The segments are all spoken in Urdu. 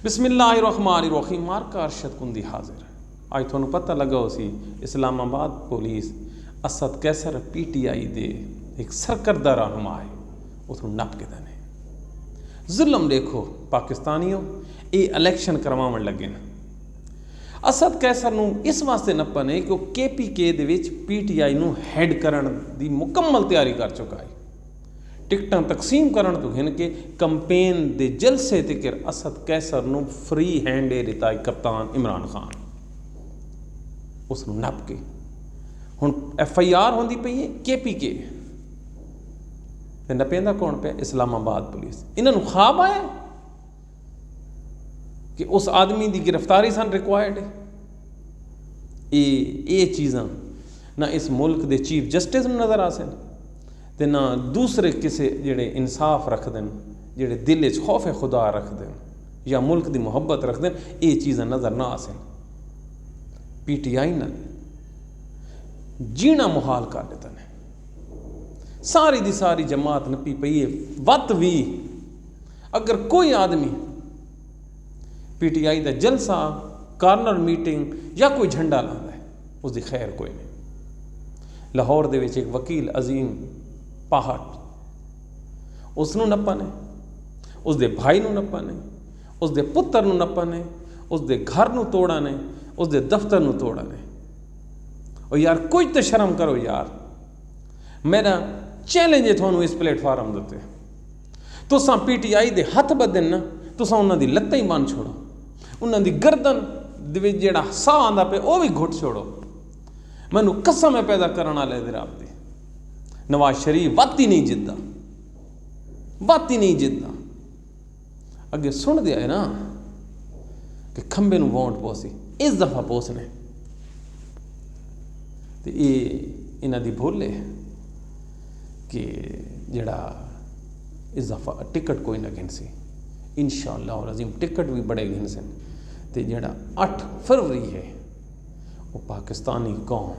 بسم اللہ الرحمن الرحیم مارکا ارشد کندی حاضر آج تھوڑا پتہ لگا سی اسلام آباد پولیس اسد کیسر پی ٹی آئی دے ایک سرکردہ رہنما ہے وہ تھوڑا نپ کے دینے ظلم دیکھو پاکستانیوں اے الیکشن کرواون لگے نا اسد کیسر نو اس واسطے نپنے کہ وہ کے پی کے دے وچ P T I know head کرن دی مکمل تیاری کر چکا ہے ٹکٹاں تقسیم کرن تو گھن کے کمپین دے جلسے تکر اسد کیسر نو فری ہینڈ دیتا ہے کپتان عمران خان اس نو نپ کے ہن ایف آئی آر ہوندی پئی ہے کے پی کے تے نپیندا کون پہ اسلام آباد پولیس انہاں نو خواب آیا کہ اس آدمی دی گرفتاری سن ریکوائرڈ ہے اے چیزاں نہ اس ملک دے چیف جسٹس نو نظر آسن تے نہ دوسرے کسے جڑے انصاف رکھ دین جڑے دل وچ خوف خدا رکھ دین یا ملک دی محبت رکھ دین اے چیزاں نظر نہ آسن پی ٹی آئی نہ جینا محال کر دیتا نے ساری دی ساری جماعت نپی پئی ہے وت بھی اگر کوئی آدمی پی ٹی آئی دا جلسہ کارنر میٹنگ یا کوئی جھنڈا لاندا ہے اس دی خیر کوئی نہیں لاہور دے وچ ایک وکیل عظیم پہاڑ اس نو نپنے اس دے بھائی نو نپنے اس دے پتر نو نپنے اس دے گھر نو توڑانے اس دے دفتر نو توڑانے اور یار کوئی تو شرم کرو یار میرا چیلنج ہے تھانوں اس پلیٹ فارم دے تو ساں پی ٹی آئی دے ہاتھ بدن نا تو ساں انہاں دی لتاں ہی بن چھوڑو انہاں دی گردن دے وچ جیڑا ساہ آندا پے او بھی گھٹ چھوڑو مینوں قسم ہے پیدا کرن والے دے رب دی نواز شریف بات ہی نہیں جدہ اگے سن دیا ہے نا کہ کھمبے نو ووٹ پوسی اس دفعہ پوسنے تے انہاں دی بھولے کہ جڑا اس دفعہ ٹکٹ کوئی نہ گھن سی انشاءاللہ العظیم ٹکٹ بھی بڑے گھن سن تے جڑا 8 فروری ہے وہ پاکستانی قوم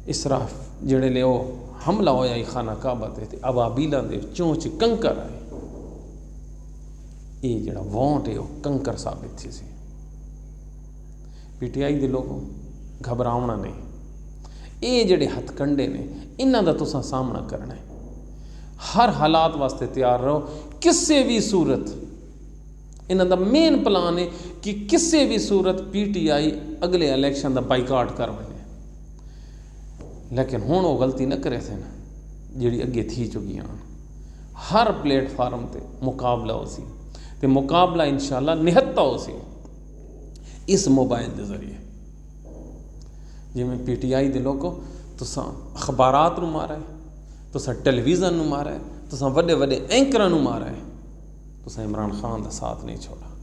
اسراف جڑے لے وہ حملہ ہویا ہی خانہ کعبہ تے ابابیلاں دے چونچ کنکر آئے یہ جڑا ووٹ ہے وہ کنکر ثابت تھی سی پی ٹی آئی دے لوگوں گھبراونا نہیں یہ جڑے ہتھ کنڈے نے انہاں دا تساں سامنا کرنا ہے ہر حالات واسطے تیار رہو کسے بھی صورت انہاں دا مین پلان ہے کہ کسے بھی صورت پی ٹی آئی اگلے الیکشن دا بائیکاٹ کر بنے لیکن ہون وہ غلطی نہ کرے تھے نا جڑی اگے تھی چکی ہیں ہر پلیٹ فارم تے مقابلہ ہو سی تے مقابلہ انشاءاللہ نہتا ہو سی اس موبائل دے ذریعے جی میں پی ٹی آئی دے لوگوں تو ساں اخبارات نو مارا ہے تو ساں ٹیلی ویژن نو مارا ہے تو ساں وڈے وڈے اینکراں نو مارا ہے تو ساں عمران خان دا ساتھ نہیں چھوڑا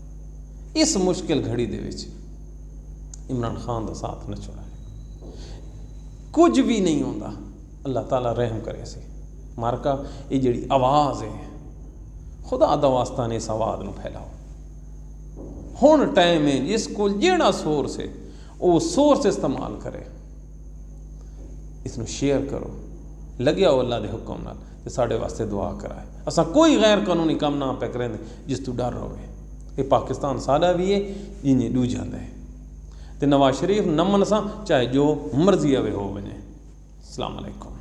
اس مشکل گھڑی دے وچ عمران خان دا ساتھ نہ چھوڑا کچھ بھی نہیں ہوتا اللہ تعالیٰ رحم کرے سی مارکا یہ جڑی آواز ہے خدا دا واسطہ نے اس آواز نو پھیلاؤ ہون ٹائم ہے جس کو جیڑا سورس ہے وہ سورس استعمال کرے اس نو شیئر کرو لگیا ہو اللہ دے حکم نال تے ساڈے واسطے دعا کرائے اساں کوئی غیر قانونی کام نہ پہ کریں جس تو ڈر ہوئے یہ پاکستان ساڈا بھی ہے جنہیں ڈو جاندا ہے تے نواز شریف نمن سا چاہے جو مرضی آوے ہو بنے السلام علیکم